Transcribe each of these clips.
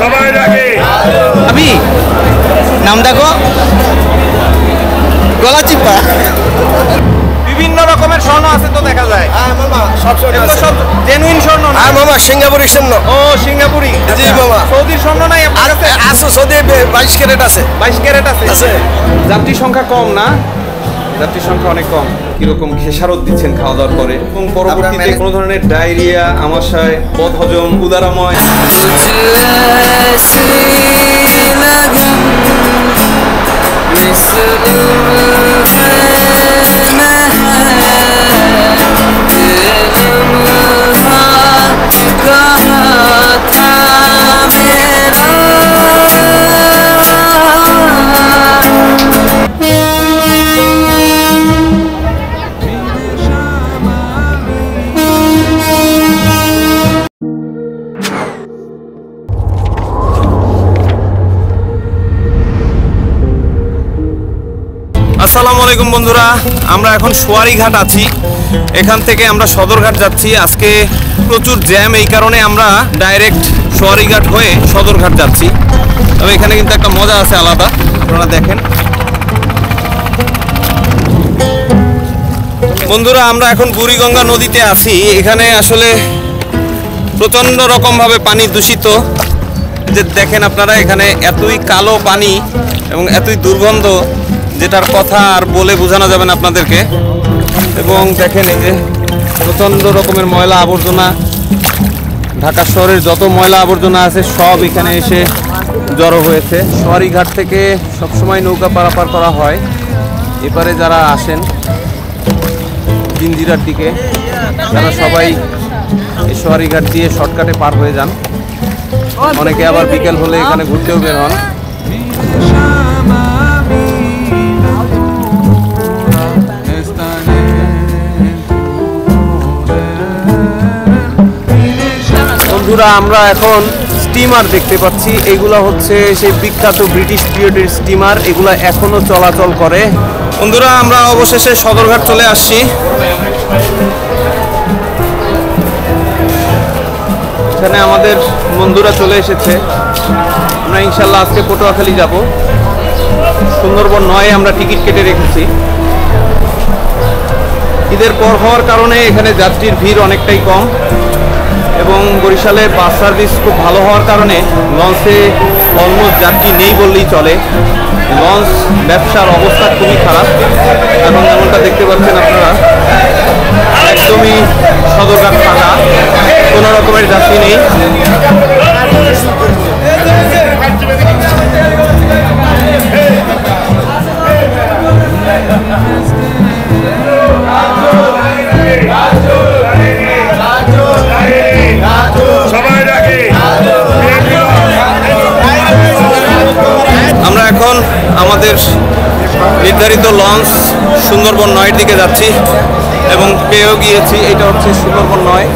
সবাই ডাকে আমি নাম দেখো গলা চিপা। বিভিন্ন রকমের স্বর্ণ আছে তো দেখা যায়। এগুলো সব জেনুইন স্বর্ণ না? মামা সিঙ্গাপুরি স্বর্ণ। ও সিঙ্গাপুরি। জি মামা। সৌদির স্বর্ণ নাই আপনার কাছে? আছে সৌদি 22 ক্যারেট আছে। 22 ক্যারেট আছে। আছে। যাত্রী সংখ্যা কম না? যাত্রী সংখ্যা অনেক কম। কিরকম খেসারত দিচ্ছেন খাওয়া দাওয়ার পরে এবং পরবর্তীতে কোনো ধরনের ডায়রিয়া, আমাশয়, বদহজম, উদারাময় আসসালামু আলাইকুম বন্ধুরা, আমরা এখন সোয়ারিঘাট আছি। এখান থেকে আমরা সদরঘাট যাচ্ছি। আজকে প্রচুর জ্যাম, এই কারণে আমরা ডাইরেক্ট সোয়ারিঘাট হয়ে সদরঘাট যাচ্ছি। তবে এখানে কিন্তু একটা মজা আছে আলাদা, আপনারা দেখেন। বন্ধুরা, আমরা এখন বুড়িগঙ্গা নদীতে আছি। এখানে আসলে প্রচণ্ড রকমভাবে পানি দূষিত। যে দেখেন আপনারা, এখানে এতই কালো পানি এবং এতই দুর্গন্ধ, যেটার কথা আর বলে বোঝানো যাবে না আপনাদেরকে। এবং দেখেন এই যে প্রচণ্ড রকমের ময়লা আবর্জনা, ঢাকা শহরের যত ময়লা আবর্জনা আছে সব এখানে এসে জড়ো হয়েছে। সোয়ারিঘাট থেকে সবসময় নৌকা পারাপার করা হয়। এপারে যারা আসেন জিঞ্জিরার দিকে, তারা সবাই এই সোয়ারিঘাট দিয়ে শর্টকাটে পার হয়ে যান। অনেকে আবার বিকেল হলে এখানে ঘুরতেও বের হন। বন্ধুরা, আমরা এখন স্টিমার দেখতে পাচ্ছি। এগুলা হচ্ছে সেই বিখ্যাত ব্রিটিশ পিরিয়ডের স্টিমার। এগুলা এখনো চলাচল করে। বন্ধুরা, আমরা অবশেষে সদরঘাট চলে আসছি। এখানে আমাদের বন্ধুরা চলে এসেছে। আমরা ইনশাল্লাহ আজকে পটুয়াখালী যাব। সুন্দরবন 9 আমরা টিকিট কেটে রেখেছি। ঈদের পর হওয়ার কারণে এখানে যাত্রীর ভিড় অনেকটাই কম এবং বরিশালের বাস সার্ভিস খুব ভালো হওয়ার কারণে লঞ্চে অলমোস্ট যাত্রী নেই বললেই চলে। লঞ্চ ব্যবসার অবস্থা খুবই খারাপ। এখন যেমনটা দেখতে পাচ্ছেন আপনারা, একদমই সদরঘাট ফাঁকা, কোনো রকমের যাত্রী নেই। আমরা এখন আমাদের নির্ধারিত লঞ্চ সুন্দরবন 9 দিকে যাচ্ছি এবং পেয়েও গিয়েছি। এটা হচ্ছে সুন্দরবন 9।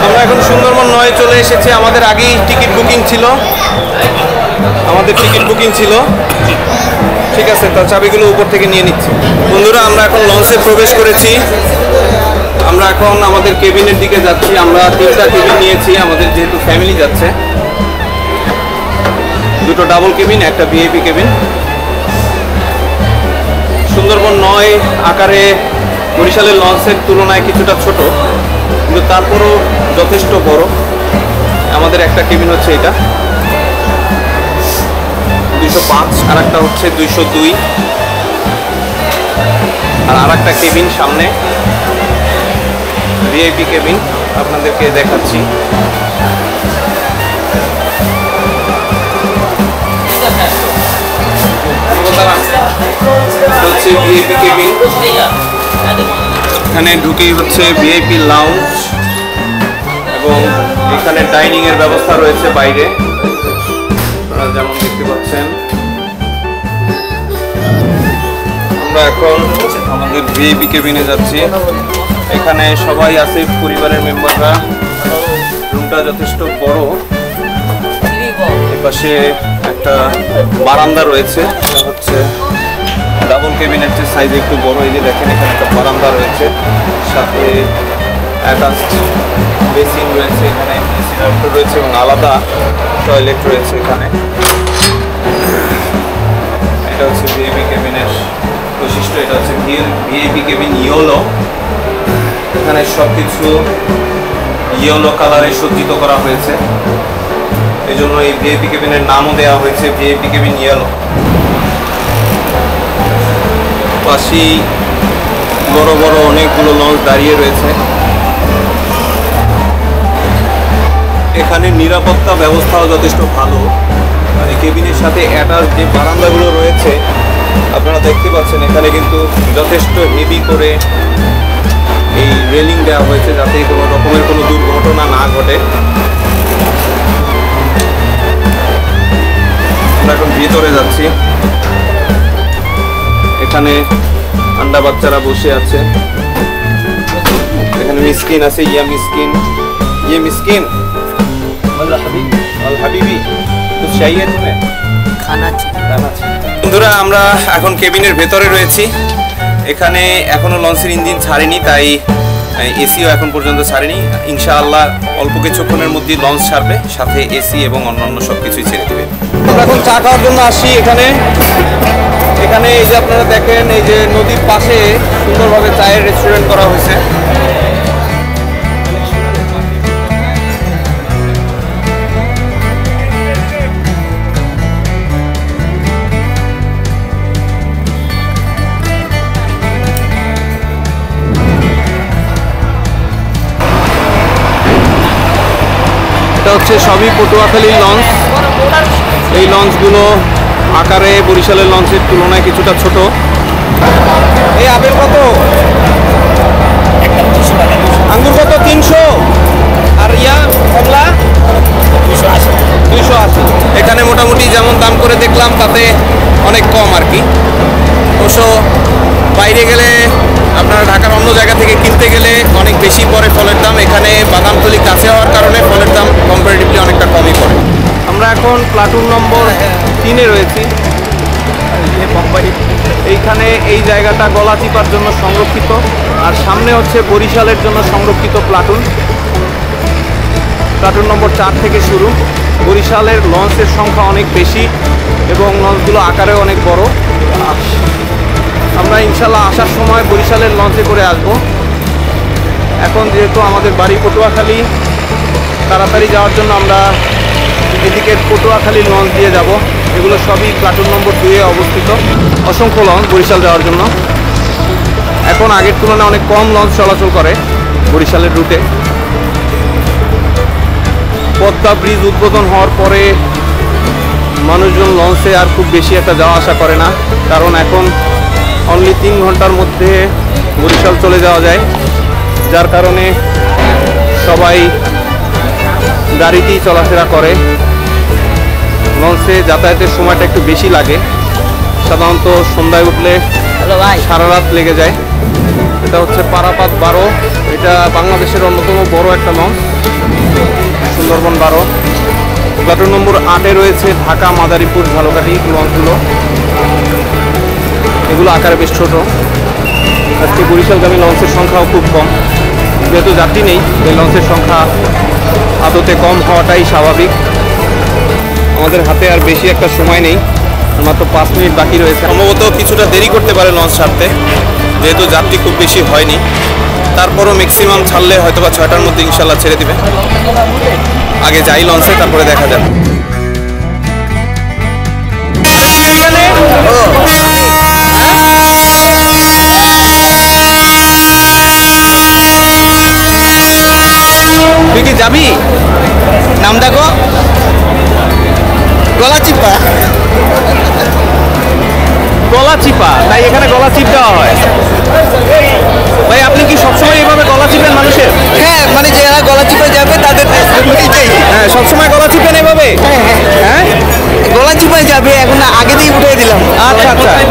আমরা এখন সুন্দরবন 9 চলে এসেছি। আমাদের আগেই টিকিট বুকিং ছিল। ঠিক আছে, তার চাবিগুলো উপর থেকে নিয়ে নিচ্ছি। বন্ধুরা, আমরা এখন লঞ্চে প্রবেশ করেছি। আমরা এখন আমাদের কেবিনের দিকে যাচ্ছি। আমরা 3টা কেবিন নিয়েছি, আমাদের যেহেতু ফ্যামিলি যাচ্ছে। 2টো ডাবল কেবিন, একটা ভিআইপি কেবিন। সুন্দরবন 9 আকারে বরিশালের লঞ্চের তুলনায় কিছুটা ছোট, কিন্তু তারপরও যথেষ্ট বড়। আমাদের একটা কেবিন হচ্ছে এটা 205, আর একটা হচ্ছে 202, আর একটা কেবিন সামনে ভিআইপি কেবিন আপনাদেরকে দেখাচ্ছি। হচ্ছে ভিআইপি কেবিন। এখানে ঢুকেই হচ্ছে ভিআইপি লাউঞ্জ এবং এখানে ডাইনিং এর ব্যবস্থা রয়েছে বাইরে, আপনারা যেমন দেখতে পাচ্ছেন। আমরা এখন আমাদের ভিআইপি কেবিনে যাচ্ছি। এখানে সবাই আছে, পরিবারের মেম্বাররা। রুমটা যথেষ্ট বড়। এপাশে একটা বারান্দা রয়েছে, এটা হচ্ছে ডাবল ক্যাবিনেটের সাইজে একটু বড়। এই যে দেখেন এখানে একটা বারান্দা রয়েছে, সাথে অ্যাটাচড বেসিন রয়েছে, এখানে ইনসিনারেটর রয়েছে এবং আলাদা টয়লেট রয়েছে এখানে। এটা হচ্ছে ভিআইপি কেবিনের বৈশিষ্ট্য, এটা হচ্ছে ভিআইপি কেবিন ইয়েলো। এখানে সব কিছু ইয়েলো কালারে সজ্জিত করা হয়েছে, এই জন্য এই ভিআইপি কেবিনের নামও দেওয়া হয়েছে ভিআইপি কেবিন ইয়েলো। পাশেই বড় বড় অনেকগুলো লঞ্চ দাঁড়িয়ে রয়েছে। এখানে নিরাপত্তা ব্যবস্থাও যথেষ্ট ভালো। এই কেবিনের সাথে অ্যাটাচ যে বারান্দাগুলো রয়েছে আপনারা দেখতে পাচ্ছেন, এখানে কিন্তু যথেষ্ট হেভি করে এই রেলিং দেওয়া হয়েছে যাতে কোনো রকমের কোনো দুর্ঘটনা না ঘটে। আমরা এখন ভিতরে যাচ্ছি, এখানে আন্ডা বাচ্চারা বসে আছে, এখানে মিসকিন আছে, ইয়া মিসকিন, ইয়ে মিসকিন আল হাবিবি তো চাইয়ে তুমি খানা বন্ধুরা। আমরা এখন কেবিনের ভেতরে রয়েছি, এখানে এখনো লঞ্চের ইঞ্জিন ছাড়েনি, তাই এসিও এখন পর্যন্ত ছাড়েনি। ইনশাআল্লাহ অল্প কিছুক্ষণের মধ্যেই লঞ্চ ছাড়বে, সাথে এসি এবং অন্যান্য সব কিছুই ছেড়ে দেবে। আমরা এখন চা খাওয়ার জন্য আসি এখানে। এখানে এই যে আপনারা দেখেন, এই যে নদীর পাশে সুন্দরভাবে চায়ের রেস্টুরেন্ট করা হয়েছে। এটা হচ্ছে সবই পটুয়াখালীর লঞ্চ। এই লঞ্চগুলো আকারে বরিশালের লঞ্চের তুলনায় কিছুটা ছোট। এই আপেল কত? আঙ্গুর কত? 300। আর ইয়া কমলা 280। এখানে মোটামুটি যেমন দাম করে দেখলাম তাতে অনেক কম আর কি। অবশ্য বাইরে গেলে আপনারা ঢাকার অন্য জায়গা থেকে কিনতে গেলে অনেক বেশি পড়ে ফলের দাম। এখানে বাদামতলি কাছে হওয়ার কারণে ফলের দাম কম্পারেটিভলি অনেকটা কমই পড়ে। আমরা এখন প্লাটুন নম্বর 3-এ রয়েছি। এইখানে এই জায়গাটা গলা চিপার জন্য সংরক্ষিত, আর সামনে হচ্ছে বরিশালের জন্য সংরক্ষিত প্লাটুন। প্লাটুন নম্বর 4 থেকে শুরু। বরিশালের লঞ্চের সংখ্যা অনেক বেশি এবং লঞ্চগুলো আকারে অনেক বড়। আমরা ইনশাল্লাহ আসার সময় বরিশালের লঞ্চে করে আসব। এখন যেহেতু আমাদের বাড়ি পটুয়াখালী, তাড়াতাড়ি যাওয়ার জন্য আমরা এদিকের পটুয়াখালী লঞ্চ দিয়ে যাব। এগুলো সবই প্লাটুন নম্বর 2-এ অবস্থিত। অসংখ্য লঞ্চ বরিশাল যাওয়ার জন্য। এখন আগের তুলনায় অনেক কম লঞ্চ চলাচল করে বরিশালের রুটে। পদ্মা ব্রিজ উদ্বোধন হওয়ার পরে মানুষজন লঞ্চে আর খুব বেশি একটা যাওয়া আসা করে না, কারণ এখন অনলি 3 ঘন্টার মধ্যে বরিশাল চলে যাওয়া যায়, যার কারণে সবাই গাড়িতেই চলাফেরা করে। লঞ্চে যাতায়াতের সময়টা একটু বেশি লাগে, সাধারণত সন্ধ্যায় উঠলে সারা রাত লেগে যায়। এটা হচ্ছে পারাপাত 12, এটা বাংলাদেশের অন্যতম বড় একটা লঞ্চ, সুন্দরবন 12। প্লাটুন নম্বর 8-এ রয়েছে ঢাকা, মাদারীপুর, ঝালকাঠি লঞ্চগুলো। এগুলো আকারে বেশ ছোট। আজকে বরিশালগামী লঞ্চের সংখ্যাও খুব কম, যেহেতু যাত্রী নেই এই লঞ্চের সংখ্যা আদতে কম হওয়াটাই স্বাভাবিক। আমাদের হাতে আর বেশি একটা সময় নেই, মাত্র 5 মিনিট বাকি রয়েছে। সম্ভবত কিছুটা দেরি করতে পারে লঞ্চ ছাড়তে, যেহেতু যাত্রী খুব বেশি হয়নি। তারপরও ম্যাক্সিমাম ছাড়লে হয়তো বা 6টার মধ্যে ইনশাল্লাহ ছেড়ে দিবে। আগে যাই লঞ্চে, তারপরে দেখা যাবে। তুই কি যাবি? নাম দেখো, গলা চিপা। গলা চিপা, তাই এখানে গলা চিপ দেওয়া হয়। ভাই আপনি কি সবসময় এইভাবে গলা চিপেন মানুষের? হ্যাঁ, মানে যারা গলা চিপে যাবে তাদের হ্যাঁ, সবসময় গলা চিপেন এইভাবে? হ্যাঁ, গলা চিপায় যাবে, এখন আগে দিয়ে উঠে দিলাম। আচ্ছা আচ্ছা আচ্ছা।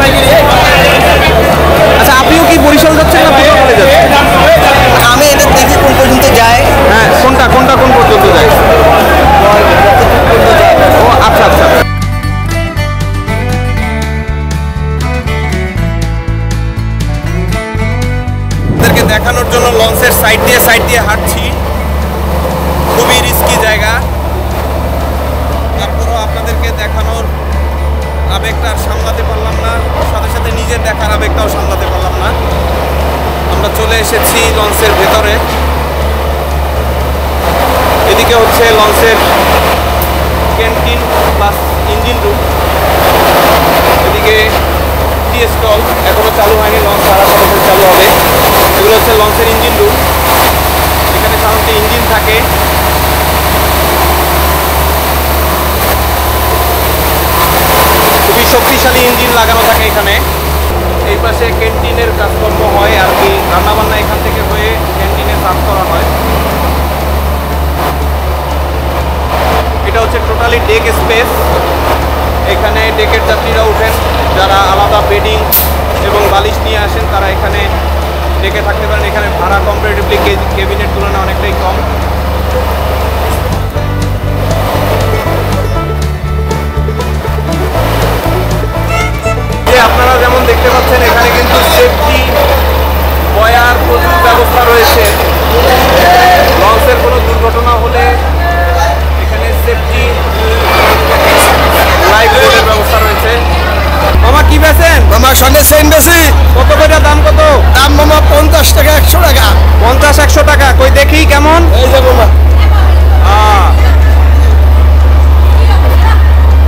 আপনিও কি বরিশাল যাচ্ছেন না পটুয়াখালী যাচ্ছেন? আমি এটা দেখি কোন পর্যন্ত যায়। হ্যাঁ, কোনটা কোন পর্যন্ত যায়? ও আচ্ছা আচ্ছা। সাইড দিয়ে হাঁটছি, খুবই রিস্কি জায়গা। তারপরও আপনাদেরকে দেখানোর আবেগটা আর সামলাতে পারলাম না, সাথে সাথে নিজের দেখার আবেগটাও সামলাতে পারলাম না। আমরা চলে এসেছি লঞ্চের ভেতরে। এদিকে হচ্ছে লঞ্চের ক্যান্টিন প্লাস ইঞ্জিন রুম, এদিকে টি স্টল এখনো চালু হয়নি, লঞ্চ সারা সাথে চালু হবে। এগুলো হচ্ছে লঞ্চের ইঞ্জিন রুম, এখানে সাধারণত ইঞ্জিন থাকে। খুবই শক্তিশালী ইঞ্জিন লাগানো থাকে এখানে। এই পাশে ক্যান্টিনের কাজকর্ম হয় আর কি, রান্নাবান্না এখান থেকে হয়ে ক্যান্টিনে সার্ভ করা হয়। এটা হচ্ছে টোটালি ডেক স্পেস। এখানে ডেকের যাত্রীরা উঠেন, যারা আলাদা বেডিং এবং বালিশ নিয়ে আসেন তারা এখানে ডেকে থাকতে পারেন। এখানে ভাড়া কম্পারেটিভলি কেবিনের তুলনায় অনেকটাই কম। আপনারা যেমন দেখতে পাচ্ছেন এখানে কিন্তু সেফটি বয়ার প্রচুর ব্যবস্থা রয়েছে। লঞ্চের কোনো দুর্ঘটনা হলে এখানে সেফটি লাইফ বোর্ডের ব্যবস্থা রয়েছে। মামা কি বেছেন? মামা স্বর্ণের চেইন বেশি। কত করে দাম? কত দাম মামা? 50 টাকা, 100 টাকা। 50-100 টাকা। কই দেখি কেমন। এই যে মামা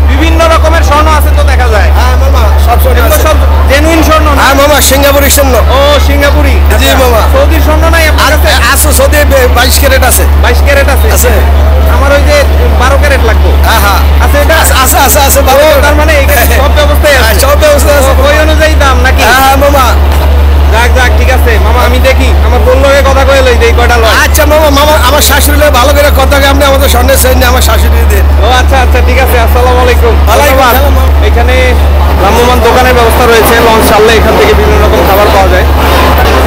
বিভিন্ন রকমের স্বর্ণ আছে তো দেখা যায়। হ্যাঁ মামা, সব স্বর্ণ এগুলো আছে। সব জেনুইন স্বর্ণ না? হ্যাঁ মামা, সিঙ্গাপুরি স্বর্ণ। ও সিঙ্গাপুরি। জি মামা। সৌদির স্বর্ণ নাই আপনার কাছে? আছে, সৌদি 22 ক্যারেট আছে। 22 ক্যারেট আছে? আছে। আমার ওই যে 12 ক্যারেট লাগবে। হ্যাঁ হ্যাঁ আছে এটা? আছে ও, বাবা। তার মানে এখানে সব ব্যবস্থাই আছে? সব ব্যবস্থা আছে। ও, ওই অনুযায়ী দাম নাকি? হ্যাঁ মামা। যাক ঠিক আছে মামা, আমি দেখি আমার বললো কথা কয়ে লই দেই কয়টা লয়। আচ্ছা মামা, আমার শাশুড়ি ভালো করে কথা আপনি আমাদের স্বর্ণের চেইন আমার শাশুড়ি দিন। ও আচ্ছা ঠিক আছে। আসসালামু আলাইকুম। ওয়ালাইকুম ধন্যবাদ। আসসালাম। এখানে ভ্রাম্যমাণ দোকানের ব্যবস্থা রয়েছে। লঞ্চ ছাড়লে এখান থেকে বিভিন্ন রকম খাবার পাওয়া যায়।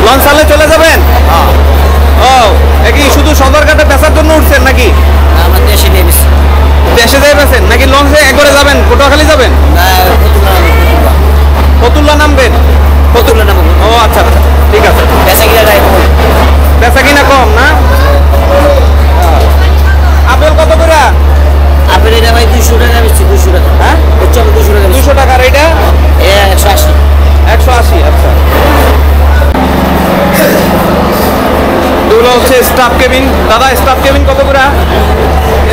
লঞ্চ ছাড়লে চলে যাবেন? ও, কি শুধু সদরঘাটে বেচার জন্য উঠছেন নাকি? আমার দেশে নিয়ে গেছি। দেশে যাই বেছেন নাকি লঞ্চে একবারে যাবেন? পটুয়াখালী যাবেন? ফতুল্লা নামবেন? কতগুলো নাম? ও আচ্ছা ঠিক আছে। বেচা কিনা কম না? আপেল কত করে? আপেল এটা ভাই 200 টাকা বেশি। 200 টাকা। হ্যাঁ, হচ্ছে 200 টাকা। 200 টাকার এটা 180। 180। আচ্ছা, এগুলো হচ্ছে স্টাফ কেবিন। দাদা স্টাফ কেবিন কত করে?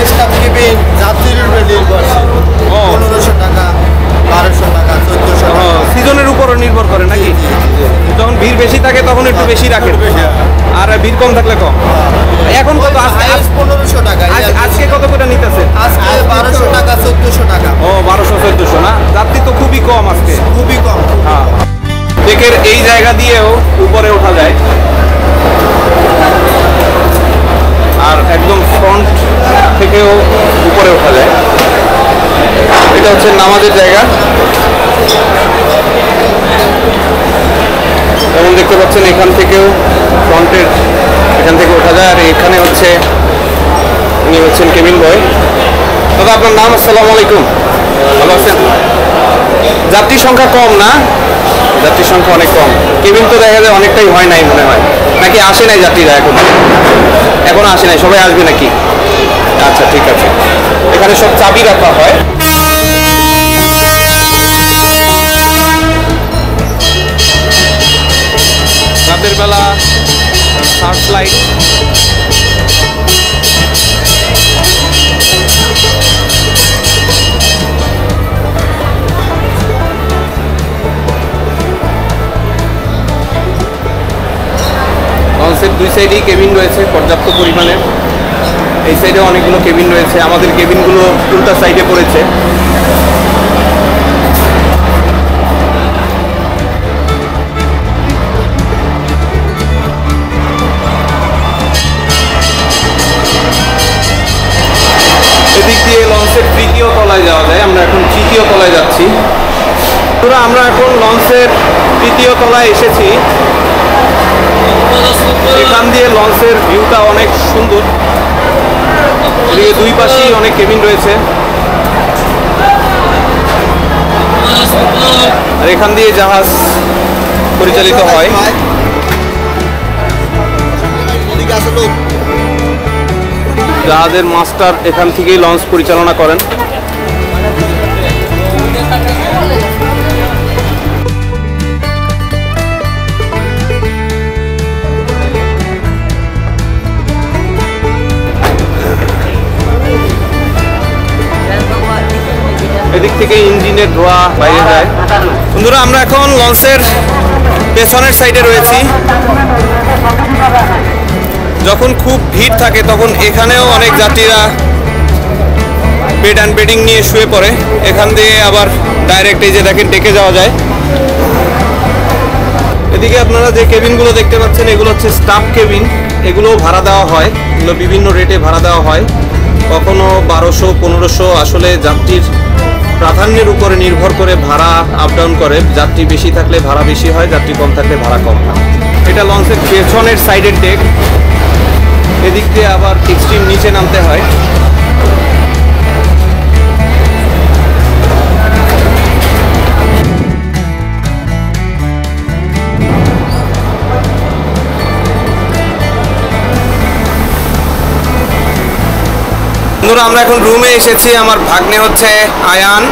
স্টাফ কেবিন যাত্রীর উপরে নির্ভরশীল। ও 1500 টাকা, 1200 টাকা, 1400 টাকা। সিজনের উপরও নির্ভর করে নাকি? যখন ভিড় বেশি থাকে তখন একটু বেশি রাখে, আর ভিড় কম থাকলে কম। এখন কত? হাইস্ট 1500 টাকা। আজকে কত করে নিতেছে? আজকে 1200 টাকা, 1400 টাকা। ও 1200-1400 না? যাত্রী তো খুবই কম আজকে। খুবই কম। হ্যাঁ, ডেকের এই জায়গা দিয়েও উপরে ওঠা যায়, আর একদম ফ্রন্ট থেকেও উপরে ওঠা যায়। এটা হচ্ছে নামাজের জায়গা। যেমন দেখতে পাচ্ছেন এখান থেকেও ফ্রন্টের এখান থেকে ওঠা যায়। আর এখানে হচ্ছে উনি হচ্ছেন কেবিন বয়। দাদা আপনার নাম? আসসালামু আলাইকুম। ভালো আছেন? যাত্রী সংখ্যা কম না? যাত্রীর সংখ্যা অনেক কম। কেবিন তো দেখা যায় অনেকটাই হয় নাই মনে হয়, নাকি আসে নাই যাত্রীরা? এখনো আসে নাই, সবাই আসবে নাকি? আচ্ছা ঠিক আছে। এখানে সব চাবি রাখা হয়। রাতের বেলা সার্চ লাইট। লঞ্চের দুই সাইডেই কেবিন রয়েছে পর্যাপ্ত পরিমাণে। এই সাইডে অনেকগুলো কেবিন রয়েছে। আমাদের কেবিনগুলো উল্টা সাইডে পড়েছে। এদিক দিয়ে লঞ্চের তৃতীয় তলায় যাওয়া যায়। আমরা এখন তৃতীয় তলায় যাচ্ছি। আমরা এখন লঞ্চের তৃতীয় তলায় এসেছি। এখান দিয়ে লঞ্চের ভিউটা অনেক সুন্দর। এদিকে দুই পাশেই অনেক কেবিন রয়েছে, আর এখান দিয়ে জাহাজ পরিচালিত হয়। জাহাজের মাস্টার এখান থেকেই লঞ্চ পরিচালনা করেন। এদিক থেকে ইঞ্জিনের ধোঁয়া বাইরে যায়। বন্ধুরা, আমরা এখন লঞ্চের পেছনের সাইডে রয়েছি। যখন খুব ভিড় থাকে তখন এখানেও অনেক যাত্রীরা বেড অ্যান্ড বেডিং নিয়ে শুয়ে পড়ে। এখান দিয়ে আবার ডাইরেক্ট এই যে দেখেন ডেকে যাওয়া যায়। এদিকে আপনারা যে কেবিনগুলো দেখতে পাচ্ছেন এগুলো হচ্ছে স্টাফ কেবিন। এগুলো ভাড়া দেওয়া হয়, এগুলো বিভিন্ন রেটে ভাড়া দেওয়া হয়, কখনো 1200, 1500। আসলে যাত্রীর প্রাধান্যের উপরে নির্ভর করে ভাড়া আপ ডাউন করে। যাত্রী বেশি থাকলে ভাড়া বেশি হয়, যাত্রী কম থাকলে ভাড়া কম হয়। এটা লঞ্চের পেছনের সাইডের ডেক। এদিক দিয়ে আবার এক্সট্রিম নিচে নামতে হয়। বন্ধুরা, আমরা এখন রুমে এসেছি। আমার ভাগ্নে হচ্ছে আয়ান,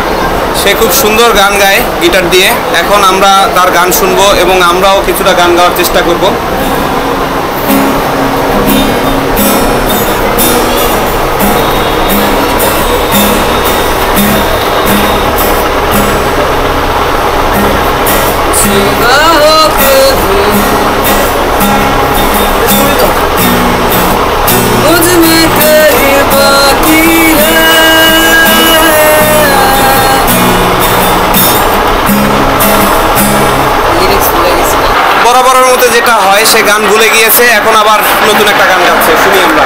সে খুব সুন্দর গান গায় গিটার দিয়ে। এখন আমরা তার গান শুনবো এবং আমরাও কিছুটা গান গাওয়ার চেষ্টা করব। বরাবরের মতো যেটা হয়, সে গান ভুলে গিয়েছে, এখন আবার নতুন একটা গান গাচ্ছে। শুনি আমরা।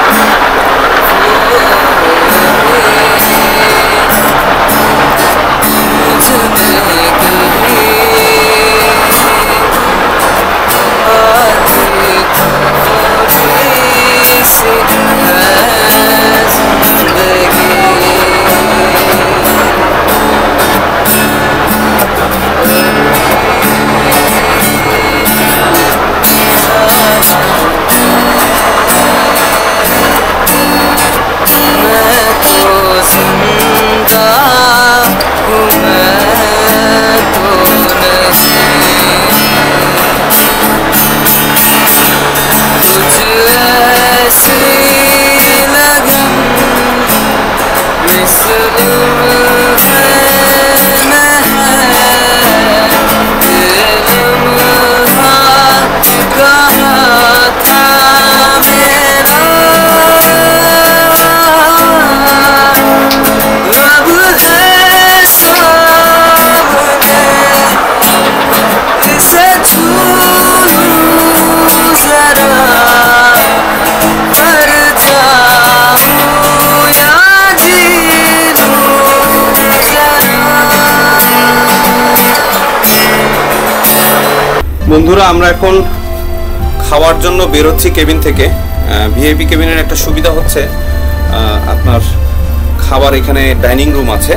বন্ধুরা, আমরা এখন খাওয়ার জন্য বেরোচ্ছি কেবিন থেকে। ভিআইপি কেবিনের একটা সুবিধা হচ্ছে আপনার খাবার এখানে ডাইনিং রুম আছে,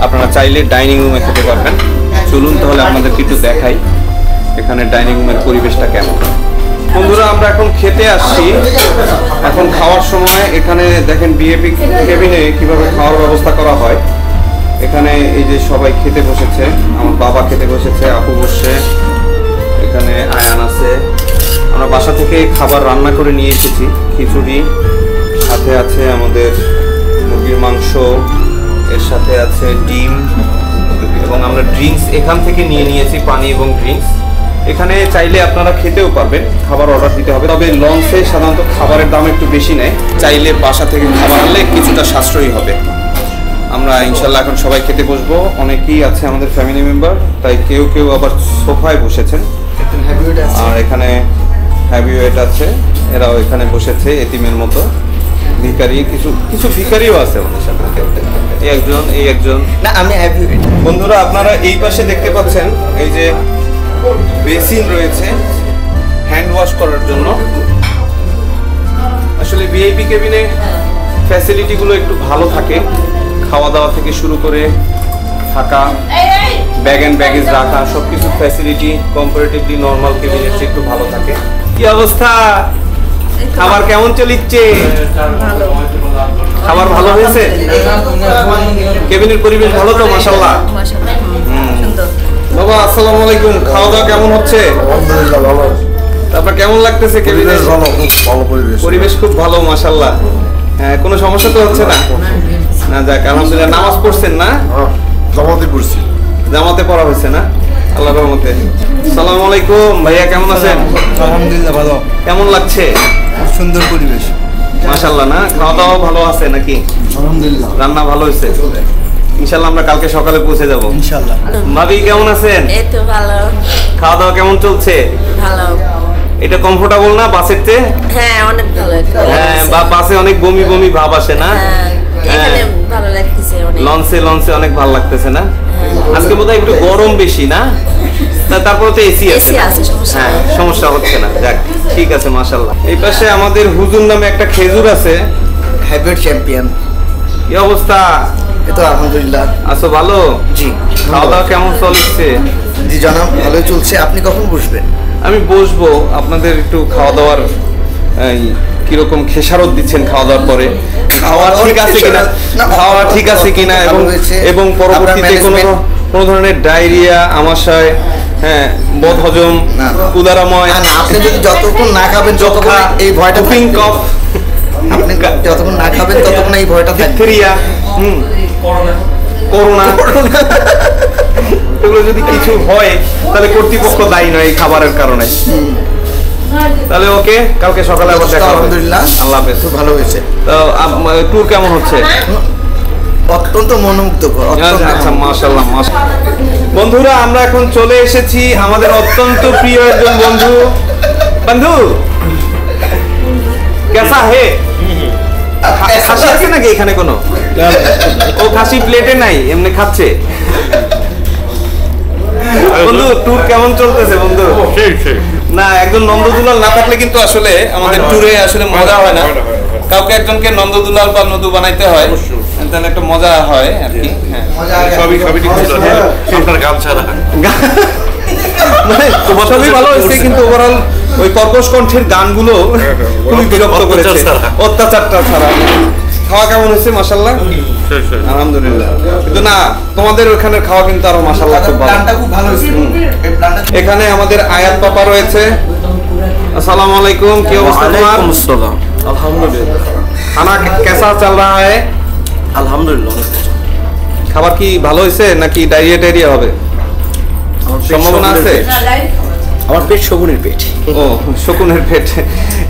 আপনারা চাইলে ডাইনিং রুমে খেতে পারবেন। চলুন তাহলে আপনাদেরকে একটু দেখাই এখানে ডাইনিং রুমের পরিবেশটা কেমন। বন্ধুরা, আমরা এখন খেতে আসছি। এখন খাওয়ার সময় এখানে দেখেন ভিআইপি কেবিনে কিভাবে খাওয়ার ব্যবস্থা করা হয়। এখানে এই যে সবাই খেতে বসেছে, আমার বাবা খেতে বসেছে, আপু বসছে, এখানে আয়ান আছে। আমরা বাসা থেকে খাবার রান্না করে নিয়ে এসেছি। খিচুড়ি, সাথে আছে আমাদের মুরগির মাংস, এর সাথে আছে ডিম, এবং আমরা ড্রিঙ্কস এখান থেকে নিয়ে নিয়েছি, পানি এবং ড্রিঙ্কস। এখানে চাইলে আপনারা খেতেও পারবেন, খাবার অর্ডার দিতে হবে। তবে লঞ্চে সাধারণত খাবারের দাম একটু বেশি নেয়, চাইলে বাসা থেকে খাবার আনলে কিছুটা সাশ্রয়ী হবে। আমরা ইনশাল্লাহ এখন সবাই খেতে বসবো। অনেকেই আছে আমাদের ফ্যামিলি মেম্বার, তাই কেউ কেউ আবার সোফায় বসেছেন। আর এখানে হ্যাভিওয়েট আছে, এরাও এখানে বসেছে এতিমের মতো। ভিখারি, কিছু কিছু ভিখারিও আছে আমাদের সাথে। এই একজন না, আমি হ্যাভিওয়েট। বন্ধুরা, আপনারা এই পাশে দেখতে পাচ্ছেন এই যে বেসিন রয়েছে হ্যান্ড ওয়াশ করার জন্য। আসলে ভিআইপি কেবিনে ফ্যাসিলিটিগুলো একটু ভালো থাকে, খাওয়া দাওয়া থেকে শুরু করে থাকা, ব্যাগ অ্যান্ড ব্যাগেজ রাখা, সবকিছু ফ্যাসিলিটি কম্পারেটিভলি নর্মাল কেবিনের চেয়ে একটু ভালো থাকে। কি অবস্থা? খাবার কেমন চলিচ্ছে? খাবার ভালো হয়েছে? কেবিনের পরিবেশ ভালো তো? মাশাআল্লাহ। বাবা আসসালামু আলাইকুম। খাওয়া দাওয়া কেমন হচ্ছে? আলহামদুলিল্লাহ ভালো। আপনার কেমন লাগতেছে কেবিনে? ভালো, খুব ভালো পরিবেশ। পরিবেশ খুব ভালো মাশাআল্লাহ। হ্যাঁ, কোনো সমস্যা তো হচ্ছে না? না, যাক আলহামদুলিল্লাহ। নামাজ পড়ছেন না? জামাতে পড়ছি। জামাতে পড়া হয়েছে না? আল্লাহর রহমতে। আসসালামু আলাইকুম ভাইয়া, কেমন আছেন? আলহামদুলিল্লাহ ভালো, কেমন লাগছে? খুব সুন্দর পরিবেশ। মাশাআল্লাহ। না, খাওয়া দাওয়া ভালো আছে নাকি? আলহামদুলিল্লাহ, রান্না ভালো হয়েছে? ইনশাআল্লাহ আমরা কালকে সকালে পৌঁছে যাব ইনশাআল্লাহ। ভাবি কেমন আছেন? এই তো ভালো। খাওয়া দাওয়া কেমন চলছে? ভালো। এটা কমফোর্টেবল না বাসের চেয়ে? হ্যাঁ, অনেক ভালো। হ্যাঁ, বা বাসে অনেক বমি বমি ভাব আসে না? হ্যাঁ, এখানে ভালো লাগতেছে অনেক। লঞ্চে অনেক ভালো লাগতেছে না? আজকে বোধহয় একটু গরম বেশি না? তারপরে তো এসি আছে। AC আছে, সমস্যা হ্যাঁ, নেই। সমস্যা হচ্ছে না। যাক, ঠিক আছে মাশাআল্লাহ। এই পাশে আমাদের হুজুর নামে একটা খেজুর আছে। হ্যাপিড চ্যাম্পিয়ন। কি অবস্থা? এই তো আলহামদুলিল্লাহ। আছো ভালো? জি। খাওয়া দাওয়া কেমন চলছে? জি জনাব, ভালোই চলছে। আপনি কখন বসবেন? আমি বসবো। আপনাদের একটু খাওয়া দাওয়ার কিরকম খেসারত দিচ্ছেন খাওয়া দাওয়ার পরে? খাওয়া ঠিক আছে কিনা, খাওয়া ঠিক আছে কিনা, এবং পরবর্তীতে কোনো ধরনের ডায়রিয়া, আমাশয়, হ্যাঁ, বদহজম, উদারাময়, না, আপনি যদি যতক্ষণ না খাবেন যতক্ষণ এই ভয়টা হুপিং থাকবে। কফ, আপনি যতক্ষণ না খাবেন ততক্ষণ এই ভয়টা থাকবে। ব্যাকটেরিয়া, করোনা, এগুলো যদি কিছু হয় তাহলে কর্তৃপক্ষ দায়ী নয় এই খাবারের কারণে। তাহলে ওকে, কালকে সকালে আবার দেখা হবে। আলহামদুলিল্লাহ, আল্লাহ হাফেজ। খুব ভালো হয়েছে। তো ট্যুর কেমন হচ্ছে? অত্যন্ত মনোমুগ্ধকর। আচ্ছা, মাশাআল্লাহ মাশাআল্লাহ। বন্ধুরা, আমরা এখন চলে এসেছি আমাদের অত্যন্ত প্রিয় একজন বন্ধু। বন্ধু কেসা হে? খাসি আছে নাকি এখানে কোনো? ও খাসি প্লেটে নাই, এমনি খাচ্ছে। বন্ধু, ট্যুর কেমন চলতেছে বন্ধু? না, একজন নন্দদুলাল না থাকলে কিন্তু আসলে আমাদের ট্যুরে আসলে মজা হয় না। কাউকে একজনকে নন্দদুলাল বা নদু বানাইতে হয়, তাহলে একটা মজা হয় আর কি। হ্যাঁ, সবই ঠিক ছিল আপনার গান ছাড়া মানে সবই ভালো হয়েছে, কিন্তু ওভারঅল ওই কর্কশ কণ্ঠের গানগুলো খুবই বিরক্ত করেছে, অত্যাচারটা ছাড়া। খাওয়া কেমন হয়েছে? মাশাআল্লাহ, আলহামদুলিল্লাহ। কিন্তু না, তোমাদের ওখানে খাওয়া কিন্তু আরো মাশাআল্লাহ খুব ভালো। প্ল্যানটা খুব ভালো হয়েছে। এই প্ল্যানটা এখানে আমাদের আয়াত পাপা রয়েছে। আসসালামু আলাইকুম, কি অবস্থা তোমার? আলহামদুলিল্লাহ খানা কেসা চল রহা হ্যায়? আলহামদুলিল্লাহ খাবার কি ভালো হয়েছে নাকি ডায়রিয়া হবে? সম্ভাবনা আছে? আমার পেট শগুনের পেট ও, শকুনের পেট।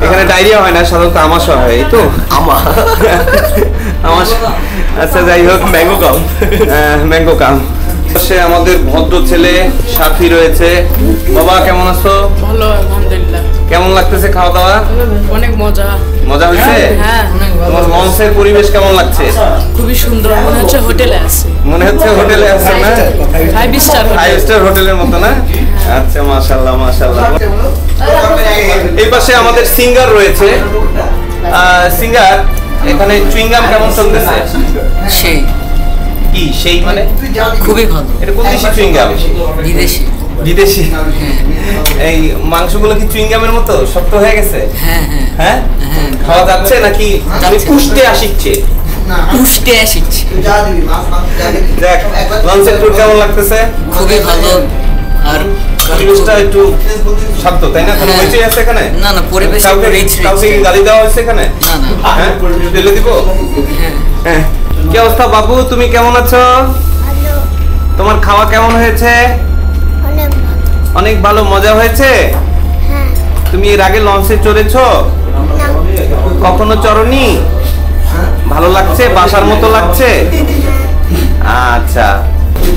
এখানে ডায়রিয়া হয় না, সাধারণত আমাশয় হয়। এই তো আমাশয়। আচ্ছা, যাই হোক, ম্যাঙ্গো কাম। সে আমাদের ভদ্র ছেলে সাথী রয়েছে। বাবা কেমন আছো? ভালো, আলহামদুলিল্লাহ। কেমন লাগতেছে খাওয়া দাওয়া? অনেক মজা। মজা হয়েছে? হ্যাঁ, অনেক ভালো। তোমার লঞ্চের পরিবেশ কেমন লাগছে? খুবই সুন্দর, মনে হচ্ছে হোটেলে আছে। মনে হচ্ছে হোটেলে আছে না? 5 স্টার হোটেল। 5 স্টার হোটেলের মতো না? আচ্ছা, মাশাআল্লাহ মাশাআল্লাহ। এই পাশে আমাদের সিঙ্গার রয়েছে। সিঙ্গার, এখানে চুইংগাম কেমন চলতেছে? সেই কি সেই মানে? খুবই ভালো। এটা কোন দেশি চুইংগাম? বিদেশি। বিদেশি। এই মাংসগুলো কি চুইংগামের মতো শক্ত হয়ে গেছে? হ্যাঁ হ্যাঁ হ্যাঁ, হ্যাঁ, খাওয়া যাচ্ছে নাকি পুষতে আসিচ্ছে? পুষ্টে আসিচ্ছে। দেখ, লঞ্চের ট্যুর কেমন লাগতেছে? খুবই ভালো। আর পরিবেশটা একটু শান্ত, তাই না? কোনো হ্যাঁ। হইচই আছে এখানে? না না, পরিবেশ কাউকে রিচ কাউকে কি গালি দেওয়া হয়েছে এখানে? না না। হ্যাঁ, ঢেলে দিব? হ্যাঁ। কি অবস্থা বাবু, তুমি কেমন আছো? তোমার খাওয়া কেমন হয়েছে? অনেক ভালো। মজা হয়েছে? তুমি এর আগে লঞ্চে চড়েছো? কখনো চড়নি? ভালো লাগছে? বাসার মতো লাগছে? আচ্ছা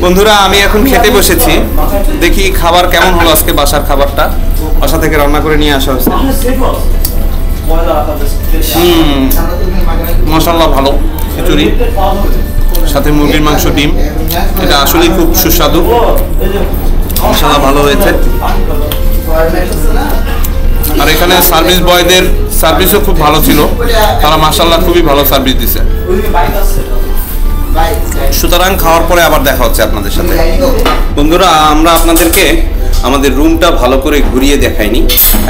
বন্ধুরা, আমি এখন খেতে বসেছি। দেখি খাবার কেমন হলো আজকে। বাসার খাবারটা বাসা থেকে রান্না করে নিয়ে আসা হয়েছে। মশাল্লা ভালো, খিচুড়ি সাথে মুরগির মাংস, ডিম। এটা আসলেই খুব সুস্বাদু। মশাল্লা ভালো হয়েছে। আর এখানে সার্ভিস বয়দের সার্ভিসও খুব ভালো ছিল। তারা মাশাআল্লাহ খুবই ভালো সার্ভিস দিছে। সুতরাং খাওয়ার পরে আবার দেখা হচ্ছে আপনাদের সাথে। বন্ধুরা, আমরা আপনাদেরকে আমাদের রুমটা ভালো করে ঘুরিয়ে দেখাইনি।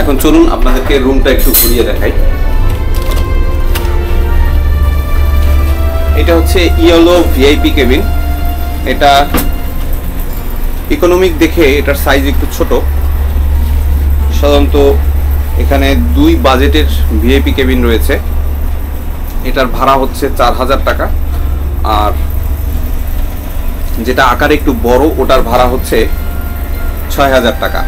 এখন চলুন আপনাদেরকে রুমটা একটু ঘুরিয়ে দেখাই। এটা হচ্ছে ইয়েলো ভিআইপি কেবিন। এটা ইকোনমিক দেখে এটার সাইজ একটু ছোট। সাধারণত এখানে 2 বাজেটের ভিআইপি কেবিন রয়েছে। এটার ভাড়া হচ্ছে 4000 টাকা, আর যেটা আকারে একটু বড় ওটার ভাড়া হচ্ছে 6000 টাকা।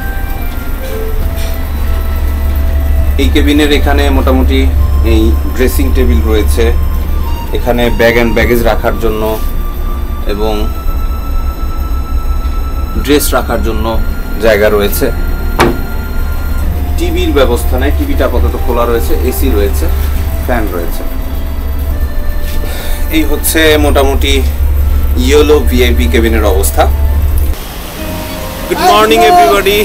এই কেবিনের এখানে মোটামুটি এই ড্রেসিং টেবিল রয়েছে, এখানে ব্যাগ অ্যান্ড ব্যাগেজ রাখার জন্য এবং ড্রেস রাখার জন্য জায়গা রয়েছে। টিভির ব্যবস্থা নেই, টিভিটা আপাতত খোলা রয়েছে, এসি রয়েছে, ফ্যান রয়েছে। এই হচ্ছে মোটামুটি ইয়েলো ভিআইপি কেবিনের অবস্থা। Good morning everybody.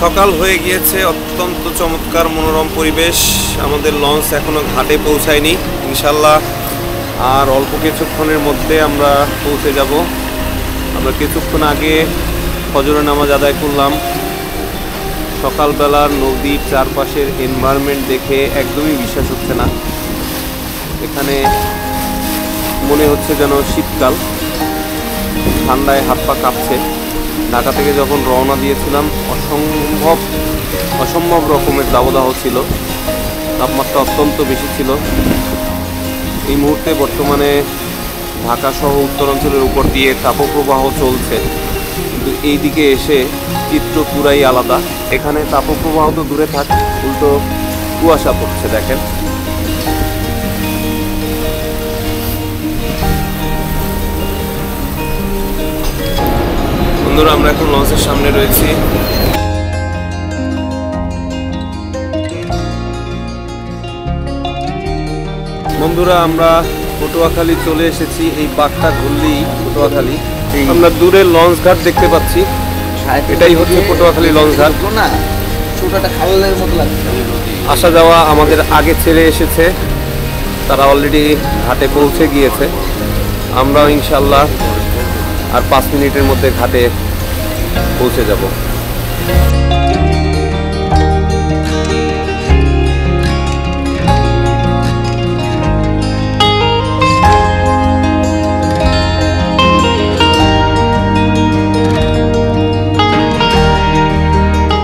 সকাল হয়ে গিয়েছে, অত্যন্ত চমৎকার মনোরম পরিবেশ। আমাদের লঞ্চ এখনো ঘাটে পৌঁছায়নি, ইনশাল্লাহ আর অল্প কিছুক্ষণের মধ্যে আমরা পৌঁছে যাব। আমরা কিছুক্ষণ আগে ফজরের নামাজ আদায় করলাম। সকালবেলার নদীর চারপাশের এনভায়রনমেন্ট দেখে একদমই বিশ্বাস হচ্ছে না। এখানে মনে হচ্ছে যেন শীতকাল, ঠান্ডায় হাত পা কাঁপছে। ঢাকা থেকে যখন রওনা দিয়েছিলাম অসম্ভব রকমের দাবদাহ ছিল, তাপমাত্রা অত্যন্ত বেশি ছিল। এই মুহূর্তে বর্তমানে ঢাকা সহ উত্তরাঞ্চলের উপর দিয়ে তাপপ্রবাহ চলছে, কিন্তু এই দিকে এসে চিত্র পুরাই আলাদা। এখানে তাপপ্রবাহ তো দূরে থাক, উল্টো কুয়াশা পড়ছে দেখেন। বন্ধুরা, আমরা এখন লঞ্চের সামনে রয়েছি। বন্ধুরা, আমরা পটুয়াখালী চলে এসেছি। এই পাকটা ঘুরলেই পটুয়াখালী। আমরা দূরে লঞ্চ ঘাট দেখতে পাচ্ছি, এটাই হচ্ছে পটুয়াখালী লঞ্চ ঘাট। আসা যাওয়া আমাদের আগে ছেড়ে এসেছে, তারা অলরেডি ঘাটে পৌঁছে গিয়েছে। আমরা ইনশাল্লাহ আর 5 মিনিটের মধ্যে ঘাটে পৌঁছে যাব।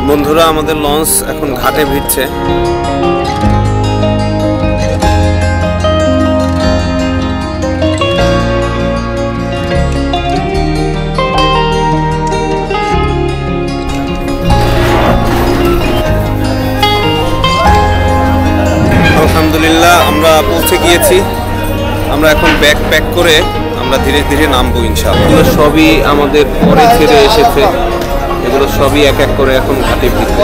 বন্ধুরা, আমাদের লঞ্চ এখন ঘাটে ভিড়ছে। আলহামদুলিল্লাহ, আমরা পৌঁছে গিয়েছি। আমরা এখন ব্যাগ প্যাক করে আমরা ধীরে ধীরে নামবো ইনশাআল্লাহ। এগুলো সবই আমাদের পরে ছেড়ে এসেছে, এগুলো সবই এক এক করে এখন ঘাটে ভিড়ছে।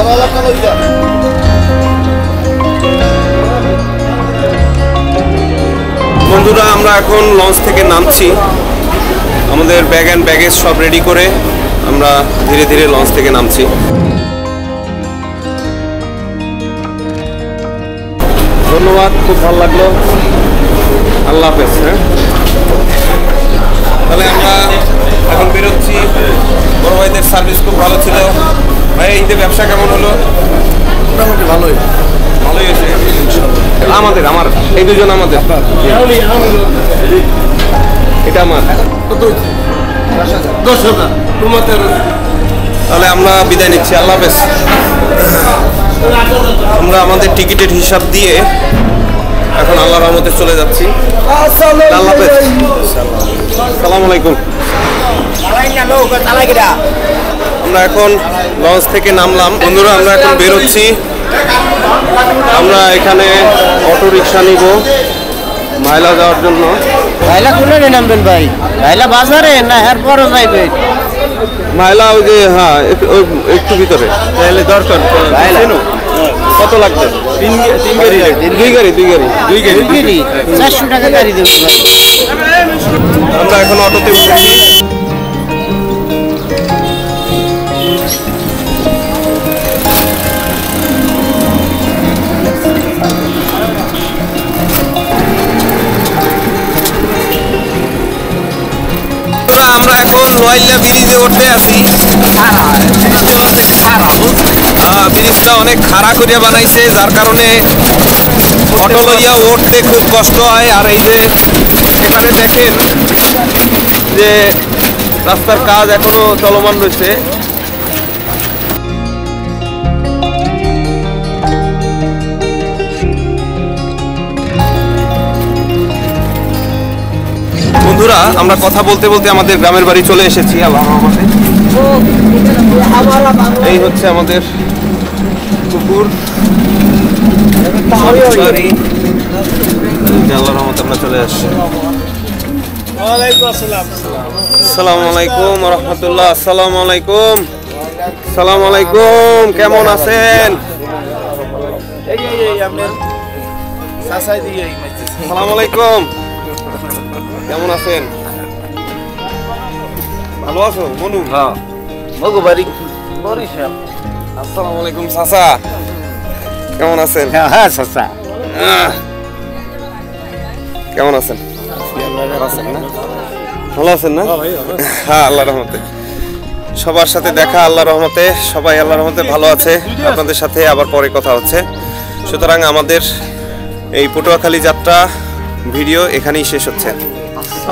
বন্ধুরা, আমরা এখন লঞ্চ থেকে নামছি। আমাদের ব্যাগ অ্যান্ড ব্যাগেজ সব রেডি করে আমরা ধীরে ধীরে লঞ্চ থেকে নামছি। ধন্যবাদ, খুব ভালো লাগলো। আল্লাহ হাফেজ। হ্যাঁ, তাহলে আমরা এখন বেরোচ্ছি। বড় ভাইদের সার্ভিস খুব ভালো ছিল। ভাই, ঈদে ব্যবসা কেমন হলো? মোটামুটি ভালোই হয়েছে। আমার এই দুজন আমাদের, এটা আমার। তাহলে আমরা বিদায় নিচ্ছি, আল্লাহ হাফেজ। আমরা আমাদের টিকিটের হিসাব দিয়ে এখন আল্লাহর রহমতে চলে যাচ্ছি। আল্লাহ হাফেজ। আসসালামু আলাইকুম। আমরা এখন লঞ্চ থেকে নামলাম। বন্ধুরা, আমরা এখন বেরোচ্ছি। আমরা এখানে অটো রিক্সা নিব মাইলা যাওয়ার জন্য। মাইলা কোনে নামবেন ভাই? মাইলা বাজারে না এরপরও যাইবে? মাইলা ওই যে, হ্যাঁ, একটু ভিতরে তাহলে দরকার। কত লাগবে? 3 গাড়ি লাগবে। 2 গাড়ি 400 টাকা গাড়ি দেবো। আমরা এখন অটোতে উঠেছি। আমরা এখন নোয়াইল্লা ব্রিজে উঠতে আছি। ব্রিজটা অনেক খাড়া করে বানাইছে, যার কারণে অটো লইয়া উঠতে খুব কষ্ট হয়। আর এই যে এখানে দেখেন যে রাস্তার কাজ এখনো চলমান রয়েছে। বন্ধুরা, আমরা কথা বলতে বলতে আমাদের গ্রামের বাড়ি চলে এসেছি। আল্লাহর রহমতে এই হচ্ছে আমাদের পুকুর। আল্লাহর রহমতে আমরা চলে আসছি। আসসালামু আলাইকুম রহমতুল্লাহ। আসসালামু আলাইকুম। আসসালামু আলাইকুম। কেমন আছেন? আসসালামু আলাইকুম। কেমন আছেন? ভালো আছো মনু? হ্যাঁ মগো বাড়ি বরিশাল। আসসালামু আলাইকুম চাচা, কেমন আছেন? হ্যাঁ চাচা। কেমন আছেন? ভালো আছেন না? ভালো আছেন না? হ্যাঁ, আল্লাহর রহমতে সবার সাথে দেখা। আল্লাহর রহমতে সবাই আল্লাহর রহমতে ভালো আছে। আপনাদের সাথে আবার পরে কথা হচ্ছে। সুতরাং আমাদের এই পটুয়াখালী যাত্রা ভিডিও এখানেই শেষ হচ্ছে।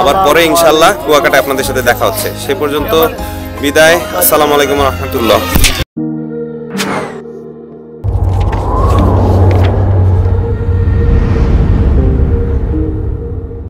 আবার পরে ইনশাআল্লাহ কুয়াকাটায় আপনাদের সাথে দেখা হচ্ছে। সে পর্যন্ত বিদায়। আসসালামু আলাইকুম রহমতুল্লাহ।